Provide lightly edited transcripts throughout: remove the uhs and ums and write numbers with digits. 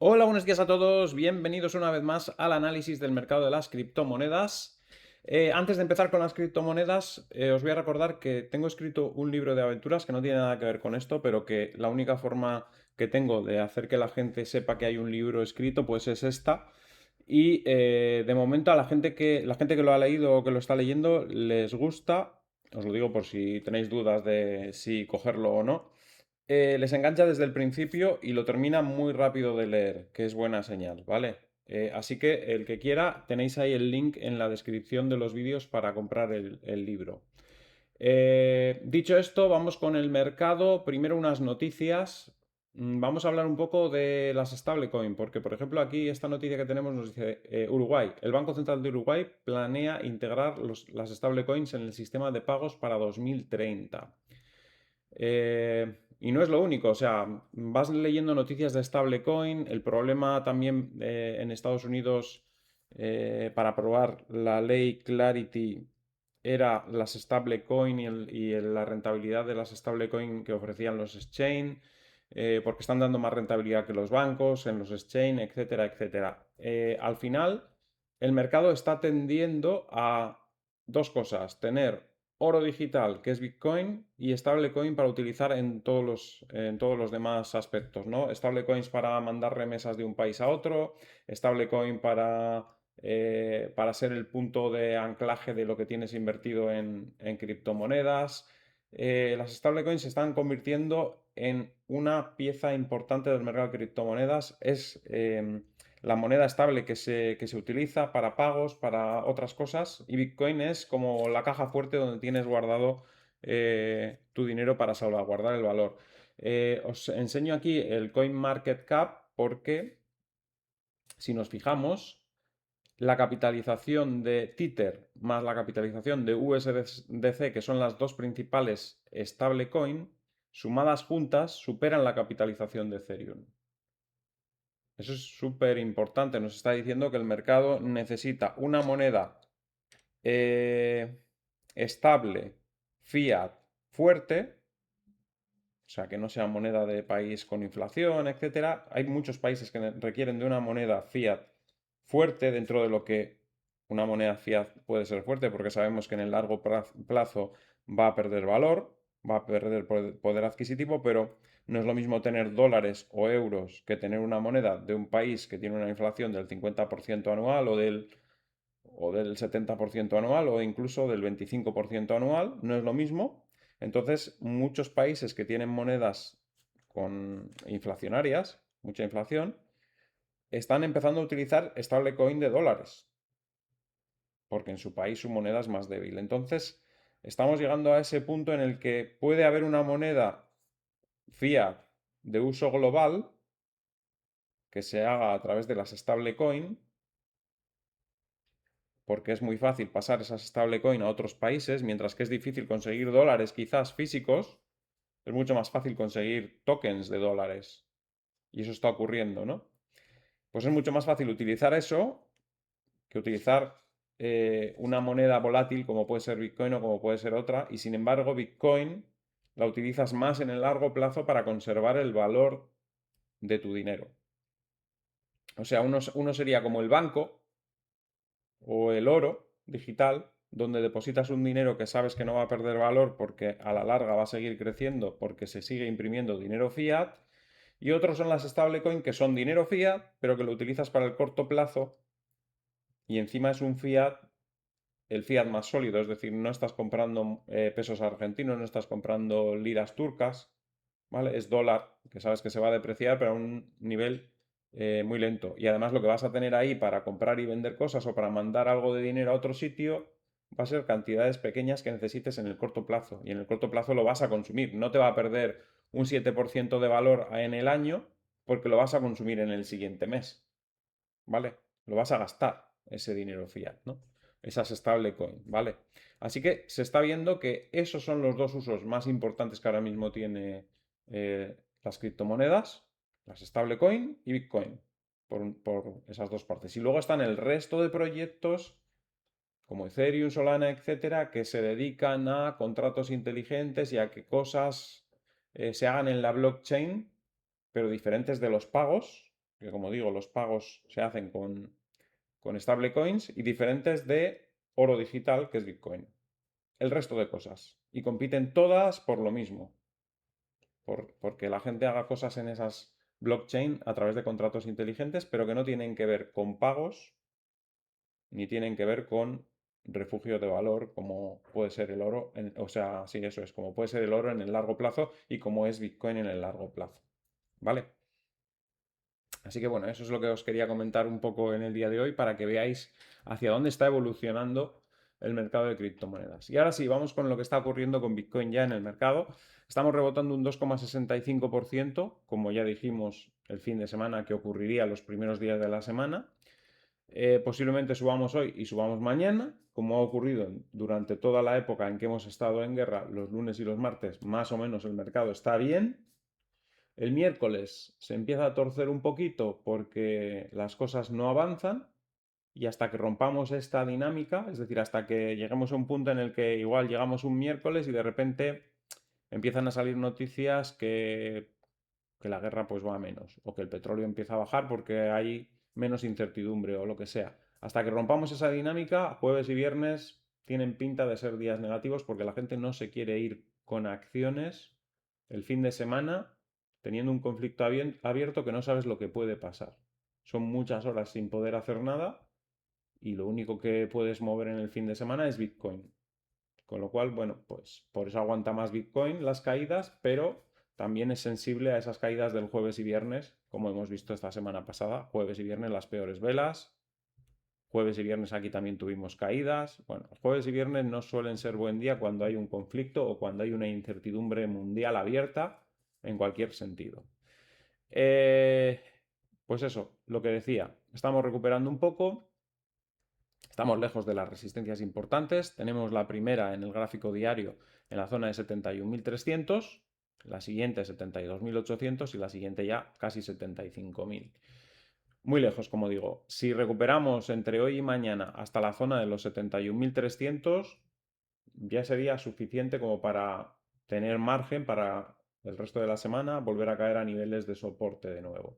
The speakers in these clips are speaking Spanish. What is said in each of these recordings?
Hola, buenos días a todos. Bienvenidos una vez más al análisis del mercado de las criptomonedas. Antes de empezar con las criptomonedas, os voy a recordar que tengo escrito un libro de aventuras que no tiene nada que ver con esto, pero que la única forma que tengo de hacer que la gente sepa que hay un libro escrito, pues es esta. Y de momento a la gente que lo ha leído o que lo está leyendo les gusta. Os lo digo por si tenéis dudas de si cogerlo o no. Les engancha desde el principio y lo termina muy rápido de leer, que es buena señal, ¿vale? Así que el que quiera, tenéis ahí el link en la descripción de los vídeos para comprar el libro. Dicho esto, vamos con el mercado. Primero unas noticias. Vamos a hablar un poco de las stablecoin, porque por ejemplo aquí esta noticia que tenemos nos dice Uruguay. El Banco Central de Uruguay planea integrar las stablecoins en el sistema de pagos para 2030. Y no es lo único, o sea, vas leyendo noticias de stablecoin, el problema también en Estados Unidos para aprobar la ley Clarity era las stablecoin la rentabilidad de las stablecoin que ofrecían los exchange, porque están dando más rentabilidad que los bancos en los exchange, etcétera, etcétera. Al final, el mercado está tendiendo a dos cosas, tener oro digital, que es Bitcoin, y stablecoin para utilizar en todos los demás aspectos, ¿no? Stablecoins para mandar remesas de un país a otro, stablecoin para ser el punto de anclaje de lo que tienes invertido en criptomonedas. Las stablecoins se están convirtiendo en una pieza importante del mercado de criptomonedas. Es la moneda estable que se utiliza para pagos, para otras cosas, y Bitcoin es como la caja fuerte donde tienes guardado tu dinero para salvaguardar el valor. Os enseño aquí el CoinMarketCap porque si nos fijamos, la capitalización de Tether más la capitalización de USDC, que son las dos principales stablecoin, sumadas juntas superan la capitalización de Ethereum. Eso es súper importante. Nos está diciendo que el mercado necesita una moneda estable, fiat, fuerte, o sea, que no sea moneda de país con inflación, etcétera. Hay muchos países que requieren de una moneda fiat fuerte dentro de lo que una moneda fiat puede ser fuerte, porque sabemos que en el largo plazo va a perder valor, va a perder poder adquisitivo, pero no es lo mismo tener dólares o euros que tener una moneda de un país que tiene una inflación del 50% anual o del 70% anual o incluso del 25% anual, no es lo mismo. Entonces, muchos países que tienen monedas con inflacionarias, mucha inflación, están empezando a utilizar stablecoin de dólares, porque en su país su moneda es más débil. Entonces, estamos llegando a ese punto en el que puede haber una moneda fiat de uso global que se haga a través de las stablecoin, porque es muy fácil pasar esas stablecoin a otros países, mientras que es difícil conseguir dólares quizás físicos, es mucho más fácil conseguir tokens de dólares. Y eso está ocurriendo, ¿no? Pues es mucho más fácil utilizar eso que utilizar una moneda volátil como puede ser Bitcoin o como puede ser otra. Y sin embargo, Bitcoin la utilizas más en el largo plazo para conservar el valor de tu dinero. O sea, uno sería como el banco o el oro digital, donde depositas un dinero que sabes que no va a perder valor porque a la larga va a seguir creciendo porque se sigue imprimiendo dinero fiat. Y otros son las stablecoin que son dinero fiat, pero que lo utilizas para el corto plazo y encima es un fiat, el fiat más sólido, es decir, no estás comprando pesos argentinos, no estás comprando liras turcas, ¿vale? Es dólar, que sabes que se va a depreciar, pero a un nivel muy lento. Y además lo que vas a tener ahí para comprar y vender cosas o para mandar algo de dinero a otro sitio va a ser cantidades pequeñas que necesites en el corto plazo. Y en el corto plazo lo vas a consumir. No te va a perder un 7% de valor en el año porque lo vas a consumir en el siguiente mes, ¿vale? Lo vas a gastar ese dinero fiat, ¿no? Esas stablecoin, ¿vale? Así que se está viendo que esos son los dos usos más importantes que ahora mismo tiene las criptomonedas, las stablecoin y Bitcoin, por esas dos partes. Y luego están el resto de proyectos como Ethereum, Solana, etcétera, que se dedican a contratos inteligentes y a que cosas se hagan en la blockchain, pero diferentes de los pagos, que como digo, los pagos se hacen con stablecoins, y diferentes de oro digital, que es Bitcoin. El resto de cosas. Y compiten todas por lo mismo, porque la gente haga cosas en esas blockchain a través de contratos inteligentes, pero que no tienen que ver con pagos ni tienen que ver con refugio de valor, como puede ser el oro, o sea, sí, eso es, como puede ser el oro en el largo plazo y como es Bitcoin en el largo plazo. ¿Vale? Así que bueno, eso es lo que os quería comentar un poco en el día de hoy para que veáis hacia dónde está evolucionando el mercado de criptomonedas. Y ahora sí, vamos con lo que está ocurriendo con Bitcoin ya en el mercado. Estamos rebotando un 2,65%, como ya dijimos el fin de semana que ocurriría los primeros días de la semana. Posiblemente subamos hoy y subamos mañana, como ha ocurrido durante toda la época en que hemos estado en guerra, los lunes y los martes, más o menos el mercado está bien. El miércoles se empieza a torcer un poquito porque las cosas no avanzan, y hasta que rompamos esta dinámica, es decir, hasta que lleguemos a un punto en el que igual llegamos un miércoles y de repente empiezan a salir noticias que la guerra pues va a menos, o que el petróleo empieza a bajar porque hay menos incertidumbre o lo que sea. Hasta que rompamos esa dinámica, jueves y viernes tienen pinta de ser días negativos porque la gente no se quiere ir con acciones el fin de semana teniendo un conflicto abierto que no sabes lo que puede pasar. Son muchas horas sin poder hacer nada y lo único que puedes mover en el fin de semana es Bitcoin. Con lo cual, bueno, pues por eso aguanta más Bitcoin las caídas, pero también es sensible a esas caídas del jueves y viernes, como hemos visto esta semana pasada. Jueves y viernes las peores velas. Jueves y viernes aquí también tuvimos caídas. Bueno, jueves y viernes no suelen ser buen día cuando hay un conflicto o cuando hay una incertidumbre mundial abierta en cualquier sentido. Eh, pues eso, lo que decía, estamos recuperando un poco. Estamos lejos de las resistencias importantes. Tenemos la primera en el gráfico diario en la zona de 71.300, la siguiente 72.800 y la siguiente ya casi 75.000. Muy lejos, como digo. Si recuperamos entre hoy y mañana hasta la zona de los 71.300, ya sería suficiente como para tener margen para el resto de la semana volver a caer a niveles de soporte de nuevo.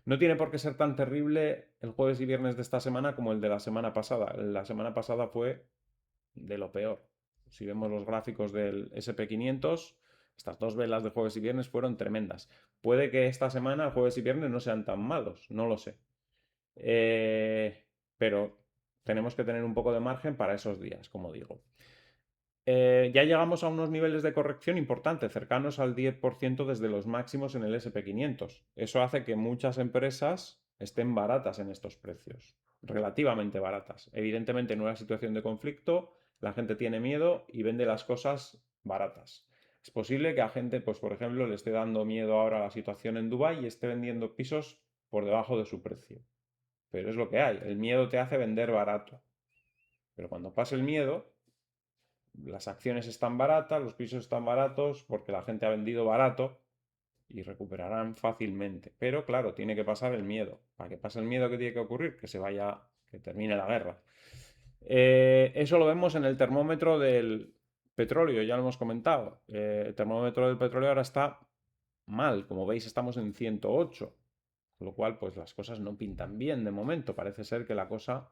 No tiene por qué ser tan terrible el jueves y viernes de esta semana como el de la semana pasada. La semana pasada fue de lo peor. Si vemos los gráficos del SP500, estas dos velas de jueves y viernes fueron tremendas. Puede que esta semana, jueves y viernes, no sean tan malos, no lo sé. Pero tenemos que tener un poco de margen para esos días, como digo. Ya llegamos a unos niveles de corrección importantes, cercanos al 10% desde los máximos en el SP500. Eso hace que muchas empresas estén baratas en estos precios, relativamente baratas. Evidentemente, en una situación de conflicto, la gente tiene miedo y vende las cosas baratas. Es posible que a gente, pues por ejemplo, le esté dando miedo ahora a la situación en Dubái y esté vendiendo pisos por debajo de su precio. Pero es lo que hay. El miedo te hace vender barato. Pero cuando pase el miedo, las acciones están baratas, los pisos están baratos porque la gente ha vendido barato y recuperarán fácilmente. Pero claro, tiene que pasar el miedo. Para que pase el miedo, ¿qué tiene que ocurrir? Que se vaya, que termine la guerra. Eso lo vemos en el termómetro del petróleo, ya lo hemos comentado. El termómetro del petróleo ahora está mal, como veis estamos en 108, con lo cual pues las cosas no pintan bien de momento. Parece ser que la cosa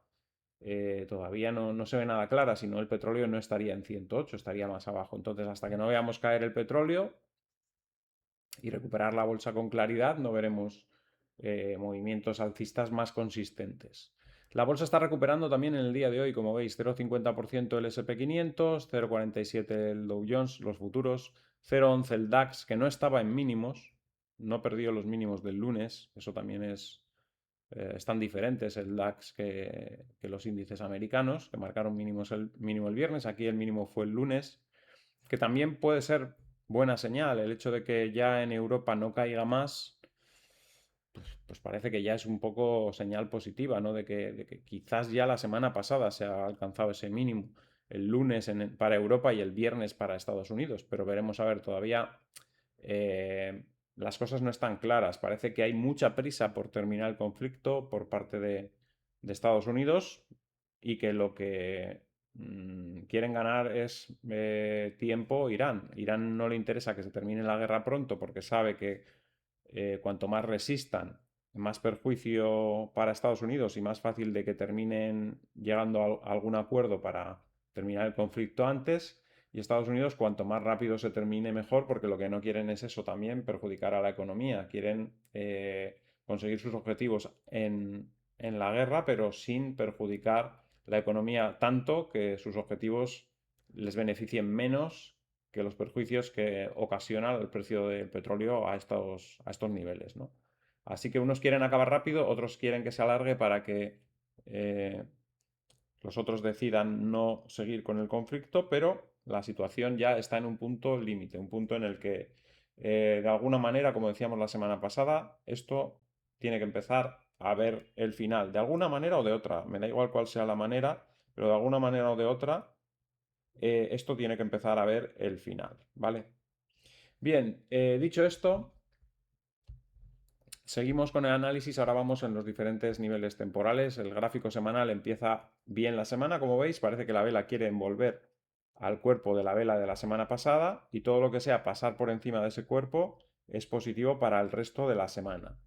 todavía no se ve nada clara, si no el petróleo no estaría en 108, estaría más abajo. Entonces, hasta que no veamos caer el petróleo y recuperar la bolsa con claridad, no veremos movimientos alcistas más consistentes. La bolsa está recuperando también en el día de hoy, como veis, 0,50% el SP500, 0,47 el Dow Jones, los futuros, 0,11 el DAX, que no estaba en mínimos, no perdió los mínimos del lunes, eso también están diferentes el DAX que los índices americanos, que marcaron mínimo el viernes, aquí el mínimo fue el lunes, que también puede ser buena señal el hecho de que ya en Europa no caiga más, pues parece que ya es un poco señal positiva, ¿no? De que quizás ya la semana pasada se ha alcanzado ese mínimo, el lunes para Europa y el viernes para Estados Unidos, pero veremos a ver, todavía las cosas no están claras. Parece que hay mucha prisa por terminar el conflicto por parte de Estados Unidos y que lo que quieren ganar es tiempo Irán. Irán no le interesa que se termine la guerra pronto porque sabe que cuanto más resistan, más perjuicio para Estados Unidos y más fácil de que terminen llegando a algún acuerdo para terminar el conflicto antes. Y Estados Unidos, cuanto más rápido se termine, mejor, porque lo que no quieren es eso también, perjudicar a la economía. Quieren conseguir sus objetivos en la guerra, pero sin perjudicar la economía tanto que sus objetivos les beneficien menos que los perjuicios que ocasiona el precio del petróleo a estos niveles, ¿no? Así que unos quieren acabar rápido, otros quieren que se alargue para que eh, los otros decidan no seguir con el conflicto, pero la situación ya está en un punto límite, un punto en el que de alguna manera, como decíamos la semana pasada, esto tiene que empezar a ver el final, de alguna manera o de otra, me da igual cuál sea la manera, pero de alguna manera o de otra, esto tiene que empezar a ver el final, ¿vale? Bien, dicho esto, seguimos con el análisis, ahora vamos en los diferentes niveles temporales. El gráfico semanal empieza bien la semana, como veis, parece que la vela quiere envolver al cuerpo de la vela de la semana pasada y todo lo que sea pasar por encima de ese cuerpo es positivo para el resto de la semana.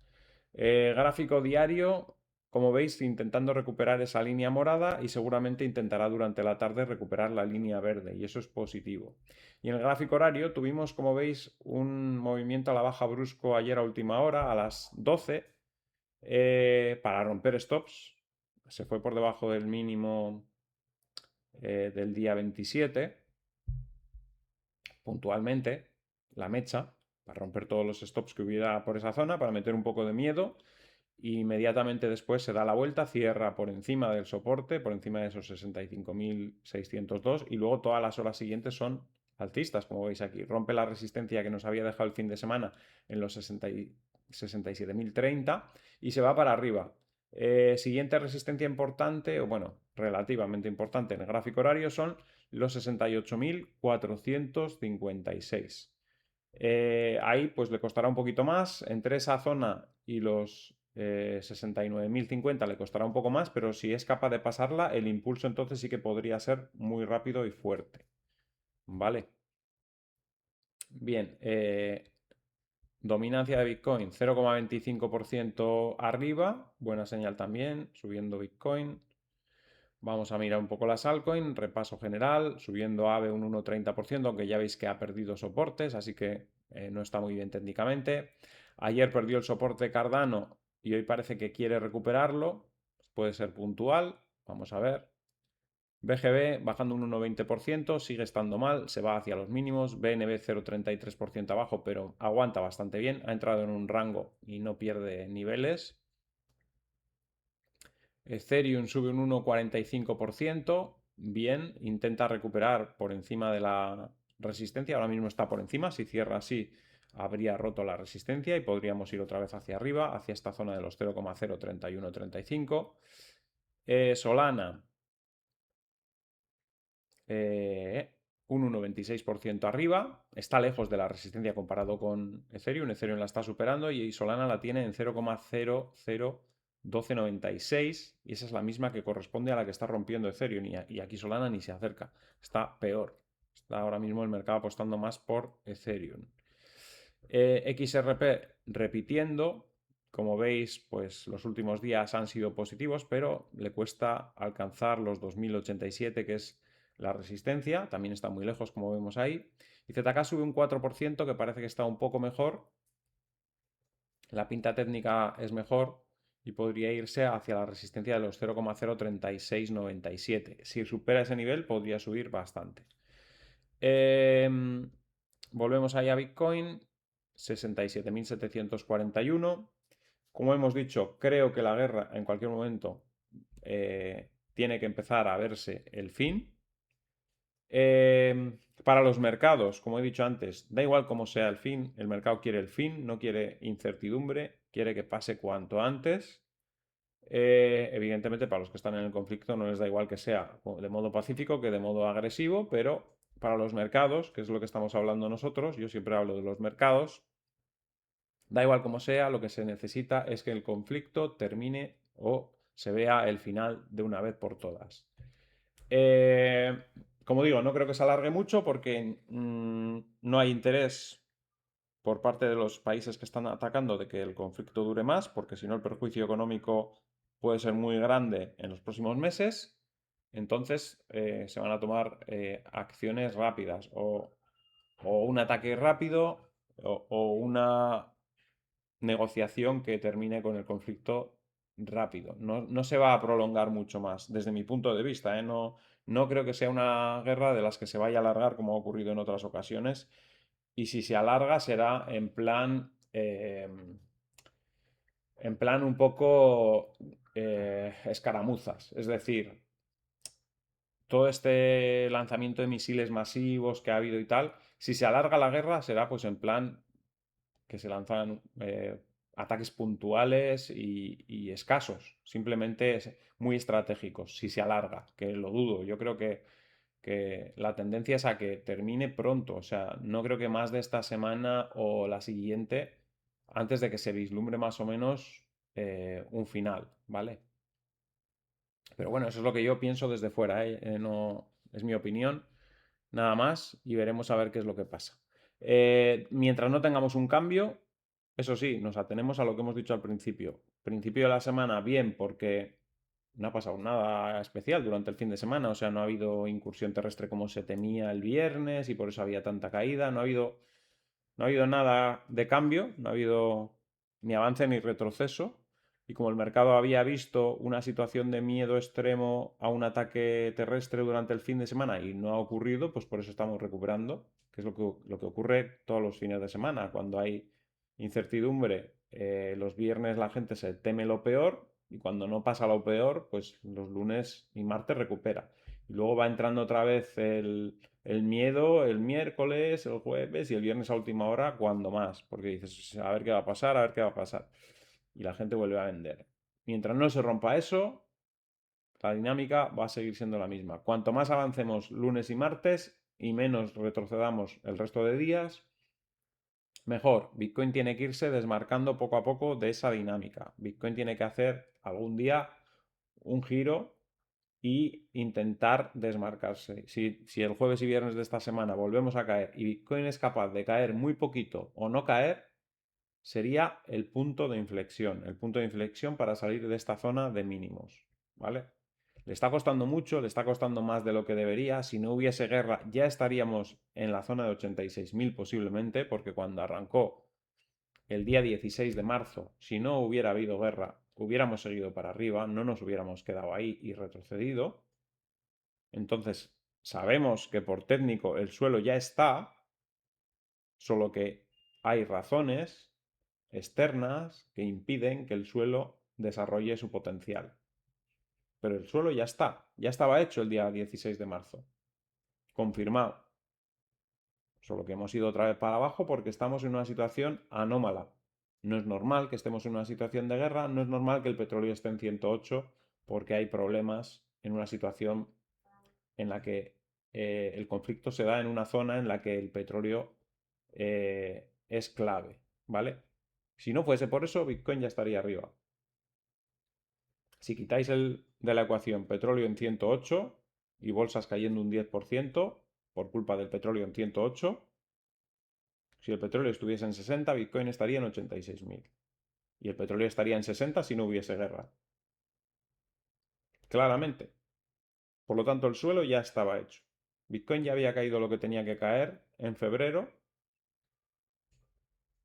Gráfico diario, como veis, intentando recuperar esa línea morada y seguramente intentará durante la tarde recuperar la línea verde y eso es positivo. Y en el gráfico horario tuvimos, como veis, un movimiento a la baja brusco ayer a última hora, a las 12, para romper stops. Se fue por debajo del mínimo del día 27, puntualmente, la mecha, para romper todos los stops que hubiera por esa zona, para meter un poco de miedo. Y inmediatamente después se da la vuelta, cierra por encima del soporte, por encima de esos 65.602 y luego todas las horas siguientes son alcistas, como veis aquí. Rompe la resistencia que nos había dejado el fin de semana en los 67.030 y se va para arriba. Siguiente resistencia importante, o bueno, relativamente importante en el gráfico horario son los 68.456. Ahí pues le costará un poquito más. Entre esa zona y los 69.050 le costará un poco más, pero si es capaz de pasarla, el impulso entonces sí que podría ser muy rápido y fuerte. ¿Vale? Bien, dominancia de Bitcoin 0,25% arriba, buena señal también, subiendo Bitcoin. Vamos a mirar un poco las altcoins, repaso general, subiendo AVE un 1,30%, aunque ya veis que ha perdido soportes, así que no está muy bien técnicamente. Ayer perdió el soporte Cardano y hoy parece que quiere recuperarlo, puede ser puntual, vamos a ver. BGB bajando un 1,20%, sigue estando mal, se va hacia los mínimos. BNB 0,33% abajo, pero aguanta bastante bien, ha entrado en un rango y no pierde niveles. Ethereum sube un 1,45%, bien, intenta recuperar por encima de la resistencia, ahora mismo está por encima, si cierra así habría roto la resistencia y podríamos ir otra vez hacia arriba, hacia esta zona de los 0,03135. Solana, un 1,26% arriba, está lejos de la resistencia comparado con Ethereum, Ethereum la está superando y Solana la tiene en 0,001296 y esa es la misma que corresponde a la que está rompiendo Ethereum y aquí Solana ni se acerca, está peor, está ahora mismo el mercado apostando más por Ethereum. XRP repitiendo, como veis, pues los últimos días han sido positivos, pero le cuesta alcanzar los 2087, que es la resistencia, también está muy lejos, como vemos ahí. Y ZK sube un 4%, que parece que está un poco mejor. La pinta técnica es mejor y podría irse hacia la resistencia de los 0,03697. Si supera ese nivel, podría subir bastante. Volvemos ahí a Bitcoin, 67.741. Como hemos dicho, creo que la guerra en cualquier momento tiene que empezar a verse el fin. Para los mercados, como he dicho antes, da igual cómo sea el fin, el mercado quiere el fin, no quiere incertidumbre, quiere que pase cuanto antes. Evidentemente, para los que están en el conflicto no les da igual que sea de modo pacífico que de modo agresivo, pero para los mercados, que es lo que estamos hablando nosotros, yo siempre hablo de los mercados, da igual como sea, lo que se necesita es que el conflicto termine o se vea el final de una vez por todas. Como digo, no creo que se alargue mucho porque no hay interés por parte de los países que están atacando de que el conflicto dure más, porque si no el perjuicio económico puede ser muy grande en los próximos meses. Entonces se van a tomar acciones rápidas o un ataque rápido o una negociación que termine con el conflicto rápido. No, no se va a prolongar mucho más, desde mi punto de vista, ¿eh? No, no creo que sea una guerra de las que se vaya a alargar como ha ocurrido en otras ocasiones. Y si se alarga será en plan un poco escaramuzas. Es decir, todo este lanzamiento de misiles masivos que ha habido y tal, si se alarga la guerra será pues en plan que se lanzan ataques puntuales y escasos, simplemente muy estratégicos, si se alarga, que lo dudo. Yo creo que la tendencia es a que termine pronto, o sea, no creo que más de esta semana o la siguiente, antes de que se vislumbre más o menos un final, ¿vale? Pero bueno, eso es lo que yo pienso desde fuera, ¿eh? No, es mi opinión, nada más, y veremos a ver qué es lo que pasa. Mientras no tengamos un cambio, eso sí, nos atenemos a lo que hemos dicho al principio. Principio de la semana, bien, porque no ha pasado nada especial durante el fin de semana, o sea, no ha habido incursión terrestre como se temía el viernes y por eso había tanta caída, no ha habido nada de cambio, no ha habido ni avance ni retroceso. Y como el mercado había visto una situación de miedo extremo a un ataque terrestre durante el fin de semana y no ha ocurrido, pues por eso estamos recuperando, que es lo que ocurre todos los fines de semana. Cuando hay incertidumbre, los viernes la gente se teme lo peor y cuando no pasa lo peor, pues los lunes y martes recupera. Y luego va entrando otra vez el miedo el miércoles, el jueves y el viernes a última hora, cuando más, porque dices, a ver qué va a pasar, a ver qué va a pasar. Y la gente vuelve a vender. Mientras no se rompa eso, la dinámica va a seguir siendo la misma. Cuanto más avancemos lunes y martes y menos retrocedamos el resto de días, mejor. Bitcoin tiene que irse desmarcando poco a poco de esa dinámica. Bitcoin tiene que hacer algún día un giro y intentar desmarcarse. Si el jueves y viernes de esta semana volvemos a caer y Bitcoin es capaz de caer muy poquito o no caer, sería el punto de inflexión, el punto de inflexión para salir de esta zona de mínimos, ¿vale? Le está costando mucho, le está costando más de lo que debería. Si no hubiese guerra, ya estaríamos en la zona de 86.000 posiblemente, porque cuando arrancó el día 16 de marzo, si no hubiera habido guerra, hubiéramos seguido para arriba, no nos hubiéramos quedado ahí y retrocedido. Entonces, sabemos que por técnico el suelo ya está, solo que hay razones externas que impiden que el suelo desarrolle su potencial. Pero el suelo ya está, ya estaba hecho el día 16 de marzo, confirmado. Solo que hemos ido otra vez para abajo porque estamos en una situación anómala. No es normal que estemos en una situación de guerra, no es normal que el petróleo esté en 108 porque hay problemas en una situación en la que el conflicto se da en una zona en la que el petróleo es clave, ¿vale? Si no fuese por eso, Bitcoin ya estaría arriba. Si quitáis de la ecuación petróleo en 108 y bolsas cayendo un 10% por culpa del petróleo en 108, si el petróleo estuviese en 60, Bitcoin estaría en 86.000. Y el petróleo estaría en 60 si no hubiese guerra. Claramente. Por lo tanto, el suelo ya estaba hecho. Bitcoin ya había caído lo que tenía que caer en febrero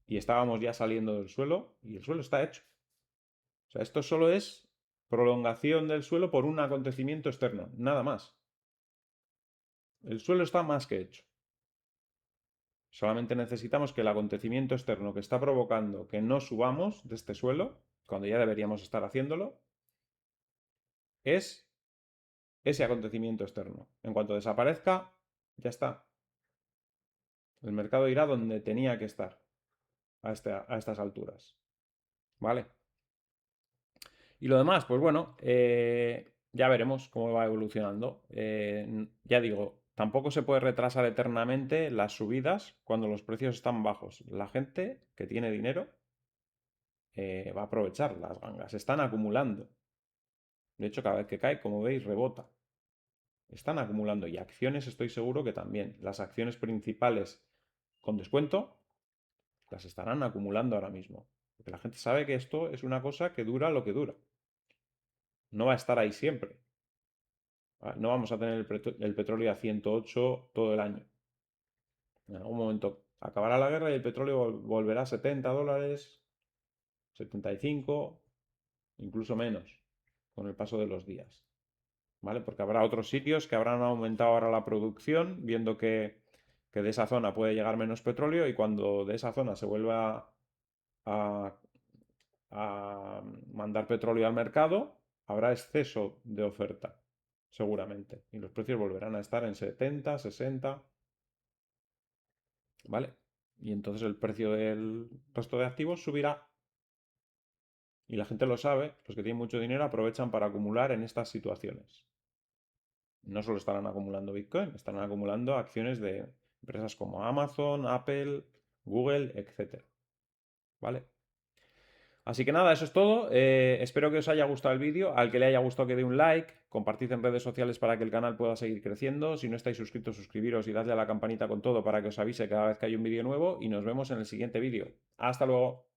y estábamos ya saliendo del suelo y el suelo está hecho. O sea, esto solo es prolongación del suelo por un acontecimiento externo, nada más. El suelo está más que hecho. Solamente necesitamos que el acontecimiento externo que está provocando que no subamos de este suelo, cuando ya deberíamos estar haciéndolo, es ese acontecimiento externo. En cuanto desaparezca, ya está. El mercado irá donde tenía que estar a estas alturas. ¿Vale? Y lo demás, pues bueno, ya veremos cómo va evolucionando. Ya digo, tampoco se puede retrasar eternamente las subidas cuando los precios están bajos. La gente que tiene dinero va a aprovechar las gangas. Están acumulando. De hecho, cada vez que cae, como veis, rebota. Están acumulando y acciones estoy seguro que también. Las acciones principales con descuento las estarán acumulando ahora mismo. Porque la gente sabe que esto es una cosa que dura lo que dura. No va a estar ahí siempre. No vamos a tener el petróleo a 108 todo el año. En algún momento acabará la guerra y el petróleo volverá a $70, 75, incluso menos, con el paso de los días. ¿Vale? Porque habrá otros sitios que habrán aumentado ahora la producción, viendo que de esa zona puede llegar menos petróleo y cuando de esa zona se vuelva a, a mandar petróleo al mercado, habrá exceso de oferta, seguramente. Y los precios volverán a estar en 70, 60, ¿vale? Y entonces el precio del resto de activos subirá. Y la gente lo sabe, los que tienen mucho dinero aprovechan para acumular en estas situaciones. No solo estarán acumulando Bitcoin, estarán acumulando acciones de empresas como Amazon, Apple, Google, etc. ¿Vale? Así que nada, eso es todo. Espero que os haya gustado el vídeo. Al que le haya gustado que dé un like, compartid en redes sociales para que el canal pueda seguir creciendo. Si no estáis suscritos, suscribiros y dadle a la campanita con todo para que os avise cada vez que hay un vídeo nuevo. Y nos vemos en el siguiente vídeo. Hasta luego.